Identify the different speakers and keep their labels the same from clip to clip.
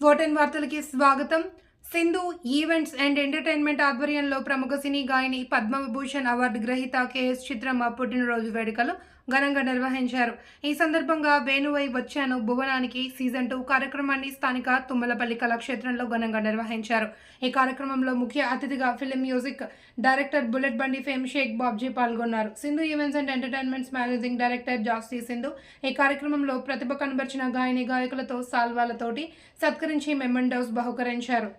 Speaker 1: Fourteen వార్తలకి స్వాగతం. Sindhu events and entertainment ఆధ్వర్యంలో ప్రముఖ సినీ గాయని పద్మవిభూషణ్ అవార్డు గ్రహీత కెఎస్ చిత్రమ్మ పుట్టినరోజు వేడుకలు ఘనంగా నిర్వహించారు. ఈ సందర్భంగా వేణువై వచ్చాను భువనానికి సీజన్ 2 కార్యక్రమాన్ని స్థానిక తుమ్మలపల్లి కళాక్షేత్రంలో ఘనంగా నిర్వహించారు. ఈ కార్యక్రమంలో ముఖ్య అతిథిగా film music director Bullet Bandi fame Shaik Babji పాల్గొన్నారు. Sindhu events and entertainments managing director Jasti Sindhu ఈ కార్యక్రమంలో ప్రతిభ కనబర్చిన గాయని గాయకులతో సాల్వాలతోటి సత్కరించి మెమెంటోస్ బహుకరించారు.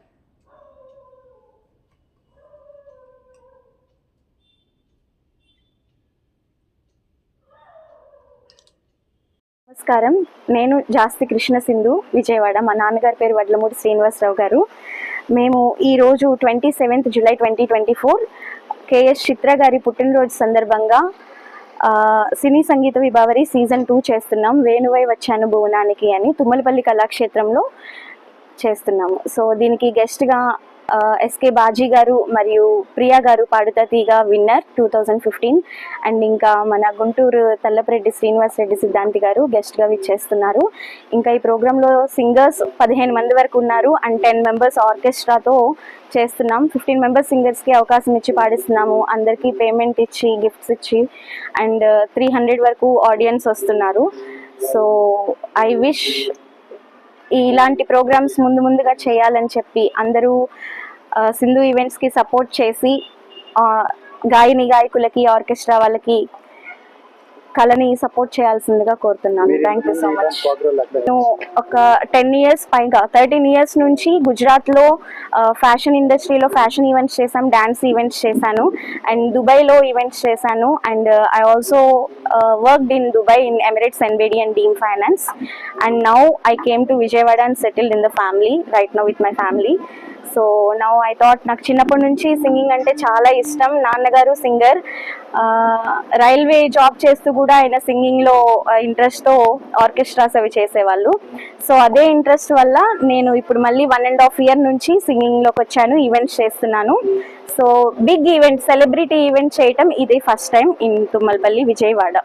Speaker 2: నమస్కారం. నేను జాస్తి కృష్ణ సింధు, విజయవాడ. మా నాన్నగారి పేరు వడ్లమూడి శ్రీనివాసరావు గారు. మేము ఈరోజు 27th జూలై 2024 కేఎస్ చిత్ర గారి పుట్టినరోజు సందర్భంగా సినీ సంగీత విభావరి సీజన్ 2 చేస్తున్నాం. వేణువై వచ్చాను భువనానికి అని తుమ్మలపల్లి కళాక్షేత్రంలో చేస్తున్నాము. సో దీనికి గెస్ట్గా ఎస్కే బాజీ గారు మరియు ప్రియా గారు పాడుతా తీగ విన్నర్ 2015 అండ్ ఇంకా మన గుంటూరు తల్లపరెడ్డి శ్రీనివాస్ రెడ్డి సిద్ధాంతి గారు గెస్ట్గా విచ్చేస్తున్నారు. ఇంకా ఈ ప్రోగ్రాంలో సింగర్స్ 15 మంది వరకు ఉన్నారు అండ్ 10 మెంబర్స్ ఆర్కెస్ట్రాతో చేస్తున్నాం. 15 మెంబర్స్ సింగర్స్కి అవకాశం ఇచ్చి పాడిస్తున్నాము. అందరికీ పేమెంట్ ఇచ్చి గిఫ్ట్స్ ఇచ్చి అండ్ 300 వరకు ఆడియన్స్ వస్తున్నారు. సో ఐ విష్ ఇలాంటి ప్రోగ్రామ్స్ ముందుగా చేయాలని చెప్పి అందరూ సింధు ఈవెంట్స్కి సపోర్ట్ చేసి గాయని గాయకులకి ఆర్కెస్ట్రా వాళ్ళకి కళని సపోర్ట్ చేయాల్సిందిగా కోరుతున్నాను. Thank you so much. నేను ఒక 10 years పైగా 13 years నుంచి గుజరాత్లో ఫ్యాషన్ ఇండస్ట్రీలో ఫ్యాషన్ ఈవెంట్స్ చేశాను, డ్యాన్స్ ఈవెంట్స్ చేశాను అండ్ దుబాయ్లో ఈవెంట్స్ చేశాను and I also worked in Dubai in Emirates NBD and Deem finance and now I came to Vijayawada and settled in the family right now with my family. So now I thought నాకు చిన్నప్పటి నుంచి singing అంటే చాలా ఇష్టం. నాన్నగారు singer, railway job చేస్తూ కూడా ఆయన సింగింగ్లో ఇంట్రెస్ట్తో ఆర్కెస్ట్రాస్ అవి చేసేవాళ్ళు. సో అదే ఇంట్రెస్ట్ వల్ల నేను ఇప్పుడు మళ్ళీ 1.5 year నుంచి సింగింగ్లోకి వచ్చాను, ఈవెంట్స్ చేస్తున్నాను. So big event, celebrity event చేయటం ఇది first time in Thummalapalli, Vijayawada.